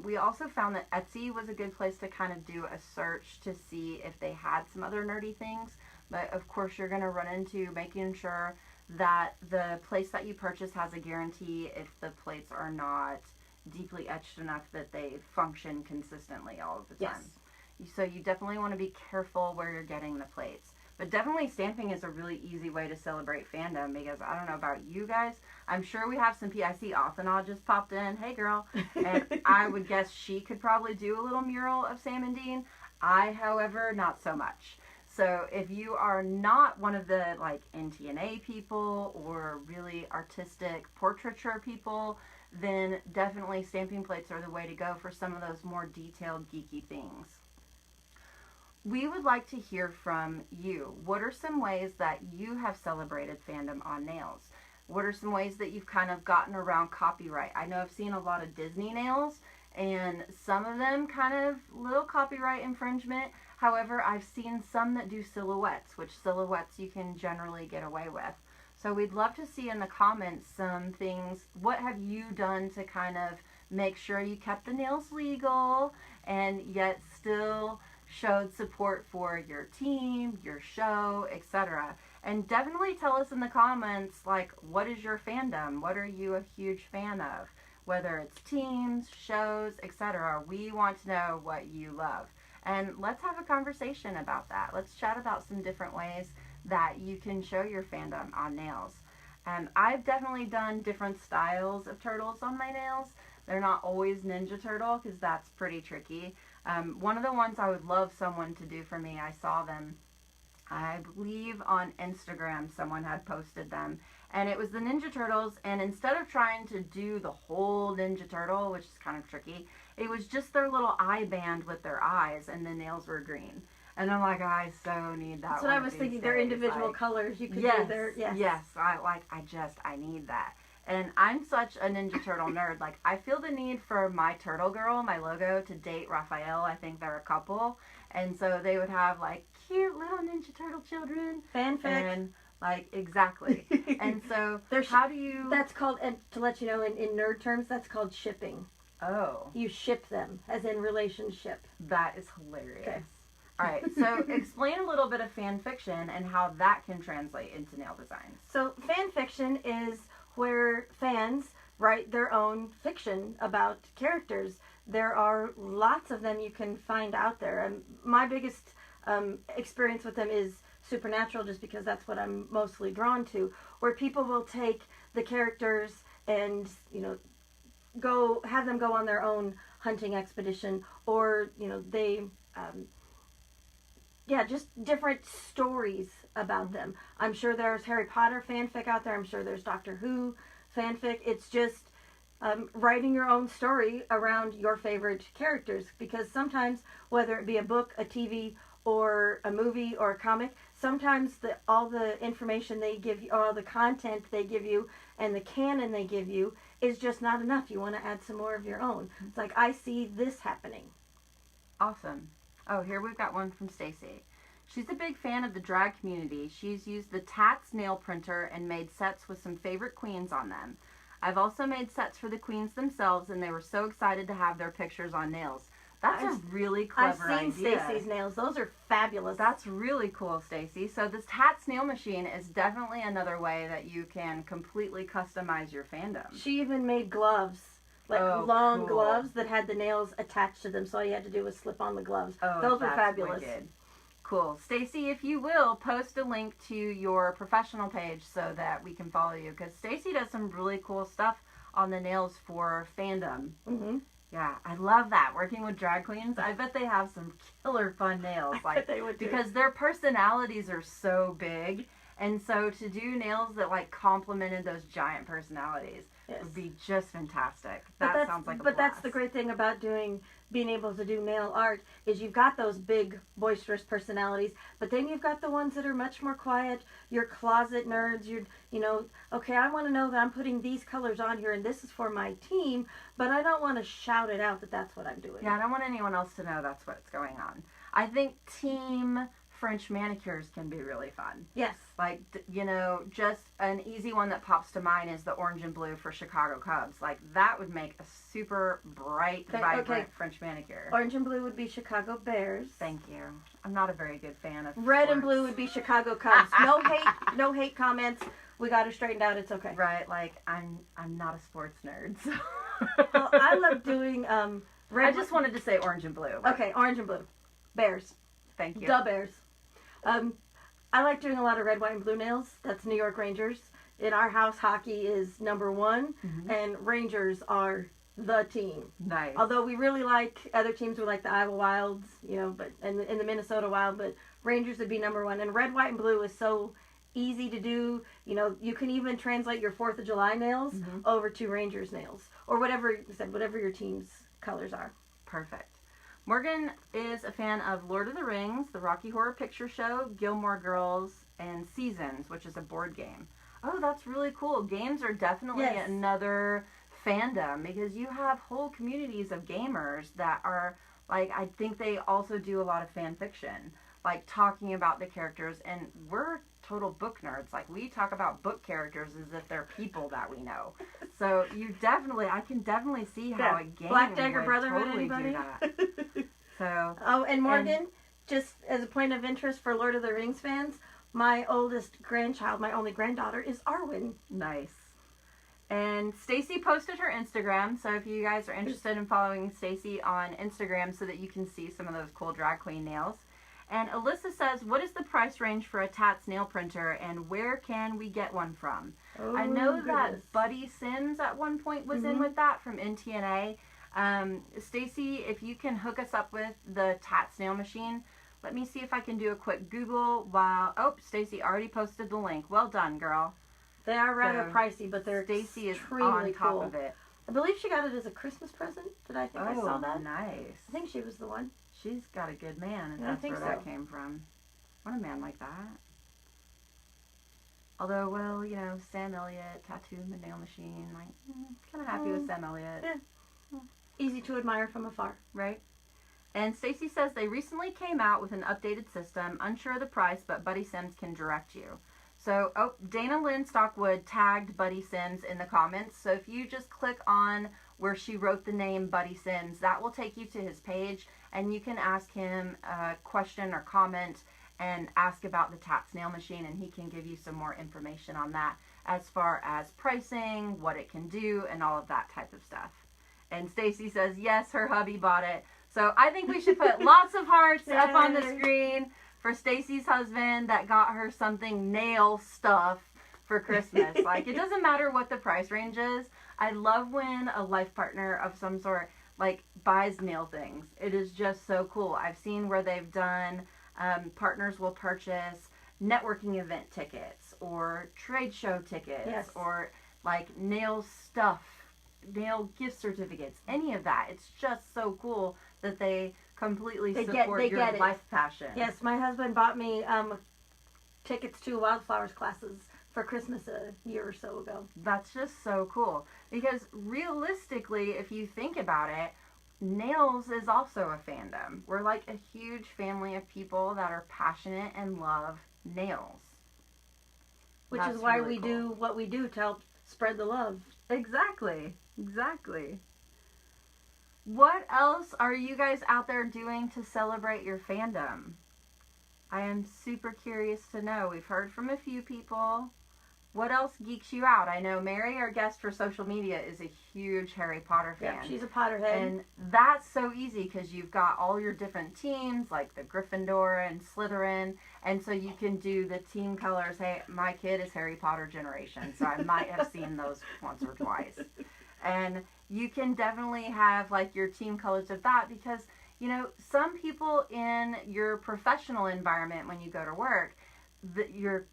We also found that Etsy was a good place to kind of do a search to see if they had some other nerdy things. But of course you're going to run into making sure that the place that you purchase has a guarantee if the plates are not deeply etched enough that they function consistently all of the time. Yes. So you definitely want to be careful where you're getting the plates. But definitely stamping is a really easy way to celebrate fandom, because I don't know about you guys, I'm sure we have some people. I see Athena just popped in, hey girl, and I would guess she could probably do a little mural of Sam and Dean. I, however, not so much. So if you are not one of the like NTNA people or really artistic portraiture people, then definitely stamping plates are the way to go for some of those more detailed geeky things. We would like to hear from you. What are some ways that you have celebrated fandom on nails? What are some ways that you've kind of gotten around copyright? I know I've seen a lot of Disney nails, and some of them kind of little copyright infringement. However, I've seen some that do silhouettes, which silhouettes you can generally get away with. So we'd love to see in the comments some things. What have you done to kind of make sure you kept the nails legal and yet still showed support for your team, your show, etc. And definitely tell us in the comments, like, what is your fandom? What are you a huge fan of? Whether it's teams, shows, etc. We want to know what you love. And let's have a conversation about that. Let's chat about some different ways that you can show your fandom on nails. I've definitely done different styles of turtles on my nails. They're not always Ninja Turtle, because that's pretty tricky. One of the ones I would love someone to do for me, I saw them, I believe on Instagram, someone had posted them, and it was the Ninja Turtles, and instead of trying to do the whole Ninja Turtle, which is kind of tricky, it was just their little eye band with their eyes, and the nails were green. And I'm like, I so need that. That's what I was thinking. They're individual colors. You could do their, yes. I need that. And I'm such a Ninja Turtle nerd. Like, I feel the need for my Turtle Girl, my logo, to date Raphael. I think they're a couple. And so they would have, like, cute little Ninja Turtle children. Fanfic. And, like, exactly. And so, how do you... That's called, and to let you know, in nerd terms, that's called shipping. Oh. You ship them, as in relationship. That is hilarious. Okay. All right, so explain a little bit of fan fiction and how that can translate into nail designs. So fan fiction is where fans write their own fiction about characters. There are lots of them you can find out there. And my biggest experience with them is Supernatural, just because that's what I'm mostly drawn to, where people will take the characters and, you know, have them go on their own hunting expedition, or, you know, they just different stories about them. I'm sure there's Harry Potter fanfic out there. I'm sure there's Doctor Who fanfic. It's just writing your own story around your favorite characters, because sometimes, whether it be a book, a TV, or a movie, or a comic, sometimes all the information they give you, or all the content they give you, and the canon they give you is just not enough. You want to add some more of your own. It's like, I see this happening. Awesome. Oh, here we've got one from Stacy. She's a big fan of the drag community. She's used the Tats nail printer and made sets with some favorite queens on them. I've also made sets for the queens themselves, and they were so excited to have their pictures on nails. That's a really clever idea. I've seen Stacy's nails. Those are fabulous. That's really cool, Stacy. So this Tats nail machine is definitely another way that you can completely customize your fandom. She even made gloves, like long gloves that had the nails attached to them, so all you had to do was slip on the gloves. Oh, those were fabulous. Wicked. Cool. Stacy, if you will, post a link to your professional page so that we can follow you, because Stacy does some really cool stuff on the nails for Fandom. Mm-hmm. Yeah, I love that. Working with drag queens, I bet they have some killer fun nails. I bet they would too. Because their personalities are so big, and so to do nails that like complemented those giant personalities would be just fantastic. That sounds like a blast. But that's the great thing about being able to do nail art, is you've got those big, boisterous personalities, but then you've got the ones that are much more quiet, your closet nerds, okay, I want to know that I'm putting these colors on here and this is for my team, but I don't want to shout it out that that's what I'm doing. Yeah, I don't want anyone else to know that's what's going on. I think team French manicures can be really fun. Yes. Like, just an easy one that pops to mind is the orange and blue for Chicago Cubs. Like, that would make a super bright, vibrant French manicure. Orange and blue would be Chicago Bears. Thank you. I'm not a very good fan of Red sports. and blue would be Chicago Cubs. No hate comments. We got it straightened out. It's okay. Right. Like, I'm not a sports nerd. So. Well, I love doing red. I just wanted to say orange and blue. Okay, orange and blue. Bears. Thank you. The Bears. I like doing a lot of red, white, and blue nails. That's New York Rangers. In our house, hockey is #1, and Rangers are the team. Nice. Although we really like other teams, we like the Iowa Wilds, but and the Minnesota Wild, but Rangers would be #1. And red, white, and blue is so easy to do. You can even translate your 4th of July nails over to Rangers nails, or whatever your team's colors are. Perfect. Morgan is a fan of Lord of the Rings, the Rocky Horror Picture Show, Gilmore Girls, and Seasons, which is a board game. Oh, that's really cool. Games are definitely another fandom, because you have whole communities of gamers that are, like, I think they also do a lot of fan fiction, like talking about the characters, and we're total book nerds. Like, we talk about book characters as if they're people that we know. So I can definitely see how a game Black Dagger would Brotherhood, totally anybody? do that. So. Oh, and Morgan, just as a point of interest for Lord of the Rings fans, my oldest grandchild, my only granddaughter, is Arwen. Nice. And Stacy posted her Instagram, so if you guys are interested in following Stacy on Instagram so that you can see some of those cool drag queen nails. And Alyssa says, what is the price range for a Tats nail printer, and where can we get one from? Oh, I know that Buddy Sims at one point was in with that from NTNA. Stacy, if you can hook us up with the Tats nail machine, let me see if I can do a quick Google while... Oh, Stacy already posted the link. Well done, girl. They are rather pricey, but they're Stacy is extremely on top cool. of it. I believe she got it as a Christmas present. I saw that? Nice. I think she was the one. She's got a good man, and Yeah, that's where that came from. What a man like that. Although, well, Sam Elliott, tattooing the nail machine, like, kind of happy with Sam Elliott. Yeah. Easy to admire from afar. Right? And Stacy says they recently came out with an updated system, unsure of the price, but Buddy Sims can direct you. So, Dana Lynn Stockwood tagged Buddy Sims in the comments. So if you just click on where she wrote the name Buddy Sims, that will take you to his page, and you can ask him a question or comment and ask about the Tats nail machine, and he can give you some more information on that as far as pricing, what it can do, and all of that type of stuff. And Stacy says, yes, her hubby bought it. So I think we should put lots of hearts up on the screen for Stacy's husband that got her something nail stuff for Christmas. Like, it doesn't matter what the price range is. I love when a life partner of some sort, like, buys nail things. It is just so cool. I've seen where they've done, partners will purchase networking event tickets or trade show tickets, yes, or, like, nail stuff, nail gift certificates, any of that. It's just so cool that they completely support your life passion. Yes, my husband bought me tickets to Wildflowers classes for Christmas a year or so ago. That's just so cool. Because realistically, if you think about it, nails is also a fandom. We're like a huge family of people that are passionate and love nails. Which is why we do what we do to help spread the love. Exactly. Exactly. What else are you guys out there doing to celebrate your fandom? I am super curious to know. We've heard from a few people. What else geeks you out? I know Mary, our guest for social media, is a huge Harry Potter fan. Yeah, she's a Potterhead. And that's so easy because you've got all your different teams, like the Gryffindor and Slytherin, and so you can do the team colors. Hey, my kid is Harry Potter generation, so I might have seen those once or twice. And you can definitely have, like, your team colors of that because, you know, some people in your professional environment when you go to work,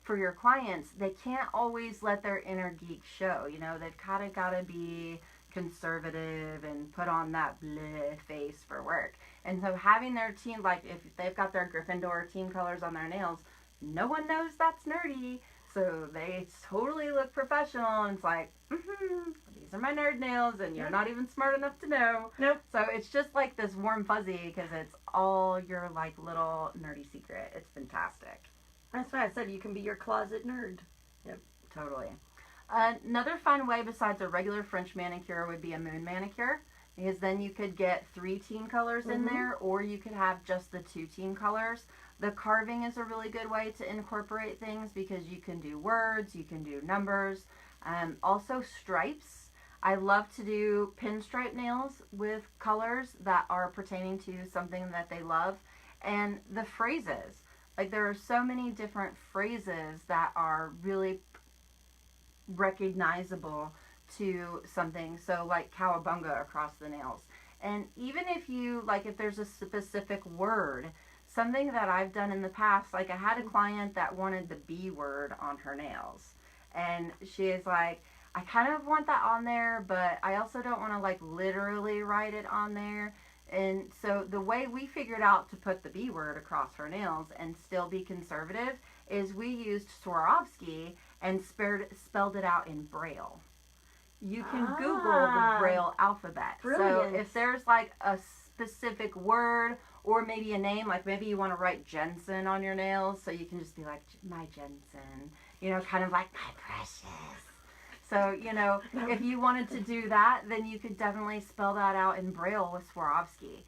for your clients, they can't always let their inner geek show. You know, they've kind of got to be conservative and put on that bleh face for work. And so having their team, like, if they've got their Gryffindor team colors on their nails, no one knows that's nerdy. So they totally look professional, and it's like, these are my nerd nails, and you're not even smart enough to know. Nope. So it's just like this warm fuzzy because it's all your, like, little nerdy secret. It's fantastic. That's why I said you can be your closet nerd. Yep, totally. Another fun way besides a regular French manicure would be a moon manicure, because then you could get 3 team colors in there, or you could have just the 2 team colors. The carving is a really good way to incorporate things because you can do words, you can do numbers, also stripes. I love to do pinstripe nails with colors that are pertaining to something that they love, and the phrases. Like, there are so many different phrases that are really recognizable to something. So, like, cowabunga across the nails. And even if you, like, if there's a specific word, something that I've done in the past, like, I had a client that wanted the B word on her nails. And she is like, I kind of want that on there, but I also don't want to, like, literally write it on there. And so the way we figured out to put the B word across her nails and still be conservative is we used Swarovski and spelled it out in Braille. You can Google the Braille alphabet. Brilliant. So if there's, like, a specific word or maybe a name, like maybe you want to write Jensen on your nails, so you can just be like, my Jensen, you know, kind of like my precious. So, you know, if you wanted to do that, then you could definitely spell that out in Braille with Swarovski.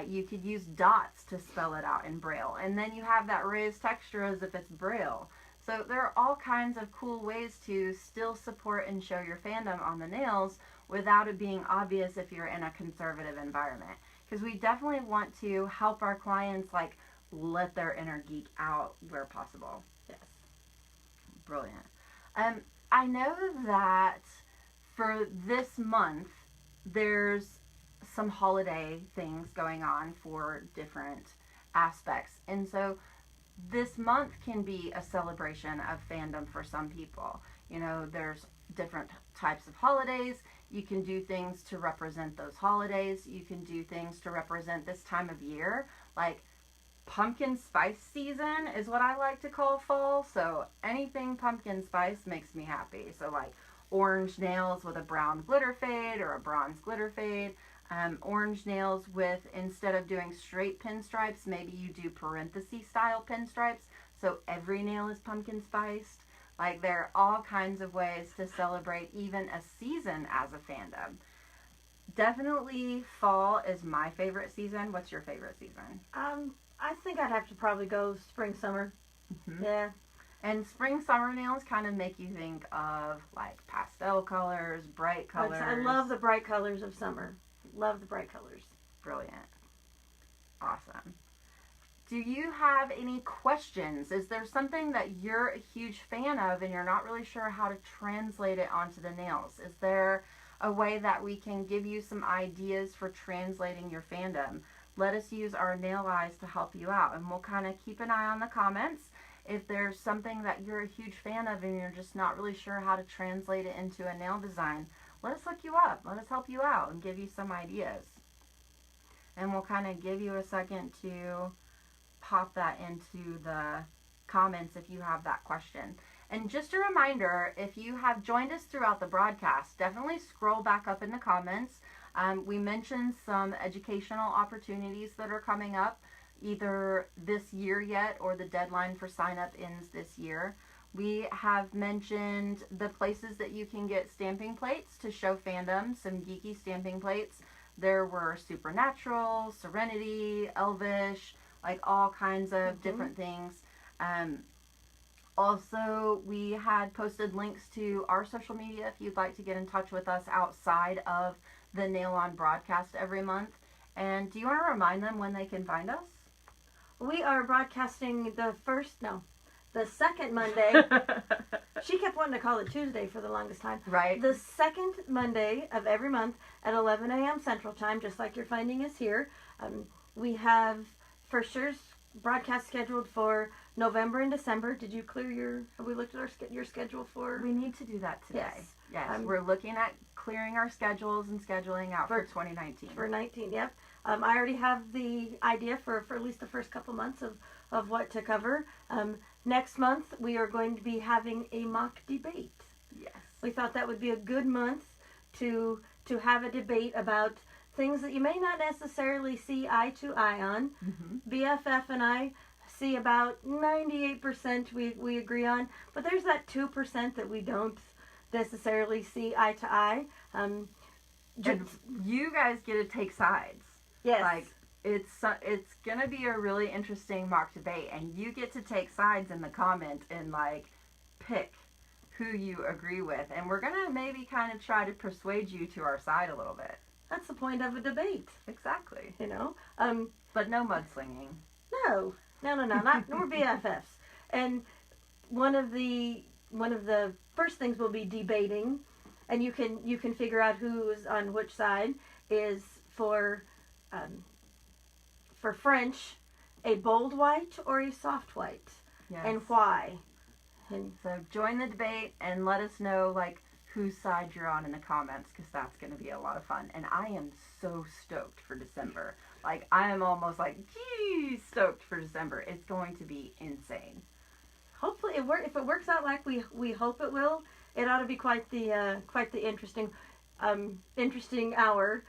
You could use dots to spell it out in Braille. And then you have that raised texture as if it's Braille. So there are all kinds of cool ways to still support and show your fandom on the nails without it being obvious if you're in a conservative environment. Because we definitely want to help our clients, like, let their inner geek out where possible. Yes. Brilliant. I know that for this month, there's some holiday things going on for different aspects. And so this month can be a celebration of fandom for some people. You know, there's different types of holidays. You can do things to represent those holidays. You can do things to represent this time of year, like pumpkin spice season is what I like to call fall. So anything pumpkin spice makes me happy. So, like, orange nails with a brown glitter fade or a bronze glitter fade. Orange nails with, instead of doing straight pinstripes, maybe you do parenthesis style pinstripes. So every nail is pumpkin spiced. Like, there are all kinds of ways to celebrate even a season as a fandom. Definitely fall is my favorite season. What's your favorite season? I think I'd have to probably go spring, summer. Mm-hmm. Yeah. And spring, summer nails kind of make you think of, like, pastel colors, bright colors. I love the bright colors of summer. Love the bright colors. Brilliant. Awesome. Do you have any questions? Is there something that you're a huge fan of and you're not really sure how to translate it onto the nails? Is there a way that we can give you some ideas for translating your fandom? Let us use our nail eyes to help you out, and we'll kind of keep an eye on the comments. If there's something that you're a huge fan of and you're just not really sure how to translate it into a nail design, let us look you up. Let us help you out and give you some ideas. And we'll kind of give you a second to pop that into the comments if you have that question. And just a reminder, if you have joined us throughout the broadcast, definitely scroll back up in the comments. We mentioned some educational opportunities that are coming up, either this year yet or the deadline for sign up ends this year. We have mentioned the places that you can get stamping plates to show fandom, some geeky stamping plates. There were Supernatural, Serenity, Elvish, like all kinds of different things. Also, we had posted links to our social media if you'd like to get in touch with us outside of the NailOn broadcast every month. And do you want to remind them when they can find us? We are broadcasting the second Monday. She kept wanting to call it Tuesday for the longest time. Right. The second Monday of every month at 11 a.m. Central Time, just like you're finding us here. We have for sure broadcast scheduled for November and December. Did you clear have we looked at your schedule for? We need to do that today. Yes. We're looking at clearing our schedules and scheduling out for 2019. For 19, yep. I already have the idea for at least the first couple months of what to cover. Next month, we are going to be having a mock debate. Yes. We thought that would be a good month to have a debate about things that you may not necessarily see eye to eye on. Mm-hmm. BFF and I see about 98% we agree on, but there's that 2% that we don't necessarily see eye to eye. And you guys get to take sides. Yes. Like, it's going to be a really interesting mock debate, and you get to take sides in the comment and, like, pick who you agree with. And we're going to maybe kind of try to persuade you to our side a little bit. That's the point of a debate. Exactly. You know? But no mudslinging. No, not nor BFFs. And one of the first things we'll be debating, and you can figure out who's on which side, is for French, a bold white or a soft white, yes. And why. And so join the debate and let us know, like, whose side you're on in the comments, because that's going to be a lot of fun. And I am so stoked for December. Like, I am almost like, geez, stoked for December. It's going to be insane. Hopefully, if it works out like we hope it will, it ought to be quite the interesting hour.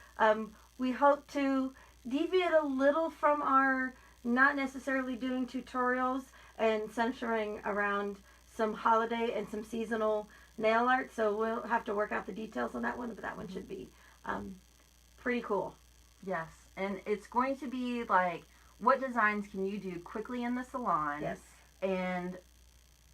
We hope to deviate a little from our not necessarily doing tutorials and centering around some holiday and some seasonal nail art. So we'll have to work out the details on that one, but that one should be pretty cool. Yes, and it's going to be like, what designs can you do quickly in the salon? Yes. And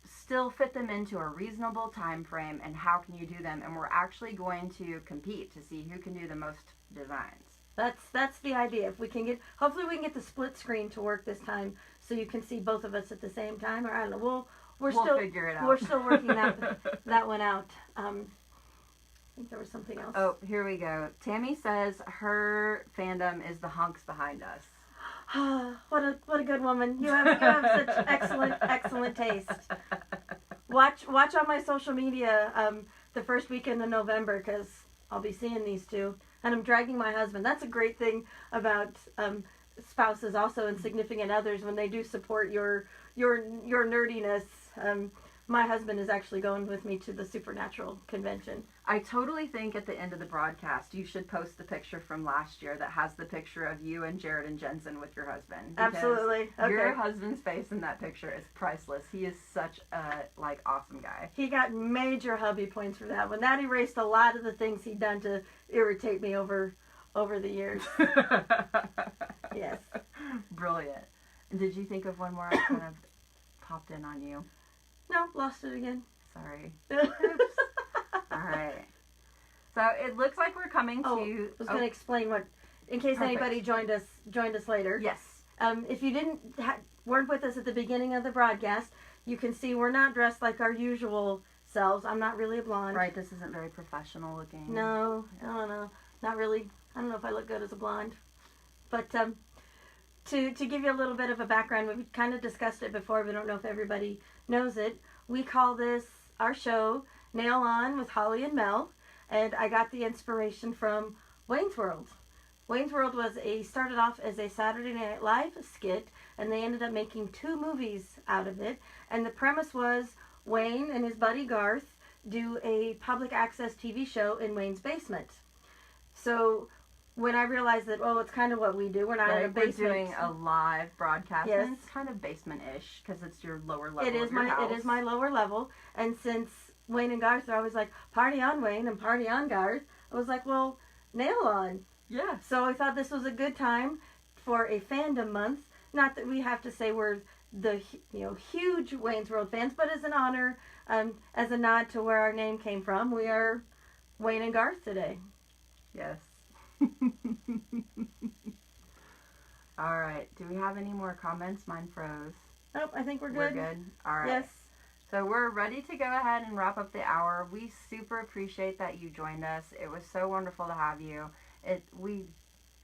still fit them into a reasonable time frame, and how can you do them? And we're actually going to compete to see who can do the most designs. That's the idea. If we can hopefully we can get the split screen to work this time, so you can see both of us at the same time. Or I don't know. We'll still figure it out. We're still working that one out. I think there was something else. Oh, here we go. Tammy says her fandom is the hunks behind us. What a good woman. You have such excellent taste. Watch on my social media the first weekend of November, because I'll be seeing these two, and I'm dragging my husband. That's a great thing about spouses also and significant others, when they do support your nerdiness. my husband is actually going with me to the Supernatural convention. I totally think at the end of the broadcast you should post the picture from last year that has the picture of you and Jared and Jensen with your husband. Absolutely. Okay. Your husband's face in that picture is priceless. He is such a awesome guy. He got major hubby points for that one. That erased a lot of the things he'd done to irritate me over the years. Yes. Brilliant. And did you think of one more? I kind of popped in on you. No, lost it again. Sorry. Oops. All right. So it looks like we're coming to. I was going to explain what, in case anybody joined us later. Yes. If you weren't with us at the beginning of the broadcast, you can see we're not dressed like our usual selves. I'm not really a blonde. Right. This isn't very professional looking. No, not really. I don't know if I look good as a blonde, but to give you a little bit of a background, we've kind of discussed it before. We don't know if everybody knows it. We call this our show Nail On with Holly and Mel, and I got the inspiration from Wayne's World. Wayne's World started off as a Saturday Night Live skit, and they ended up making 2 movies out of it. And the premise was Wayne and his buddy Garth do a public access TV show in Wayne's basement. So when I realized that, it's kind of what we do. We're not in a basement. We're doing a live broadcast. Yes. And it's kind of basement-ish because it's your lower level. It is my lower level. And since Wayne and Garth are always like, party on Wayne and party on Garth, I was like, well, nail on. Yeah. So I thought this was a good time for a fandom month. Not that we have to say we're the huge Wayne's World fans, but as an honor, as a nod to where our name came from, we are Wayne and Garth today. Yes. All right. Do we have any more comments? Mine froze. Nope, I think we're good. We're good? All right. Yes. So we're ready to go ahead and wrap up the hour. We super appreciate that you joined us. It was so wonderful to have you. We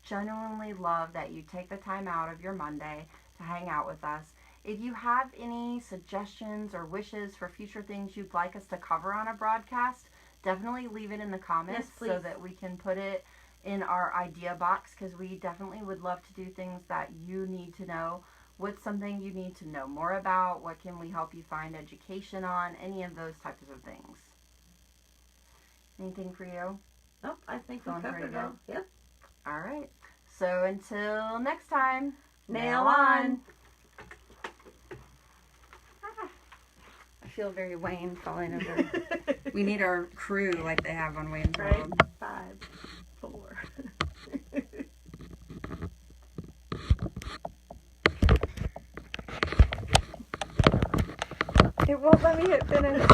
genuinely love that you take the time out of your Monday to hang out with us. If you have any suggestions or wishes for future things you'd like us to cover on a broadcast, definitely leave it in the comments so that we can put it in our idea box, because we definitely would love to do things that you need to know. What's something you need to know more about? What can we help you find education on? Any of those types of things. Anything for you? Nope, I think we covered it all. Yep. All right. So until next time, nail on. I feel very Wayne falling over. We need our crew like they have on Wayne's Right? World. 5, 4. It won't let me hit finish.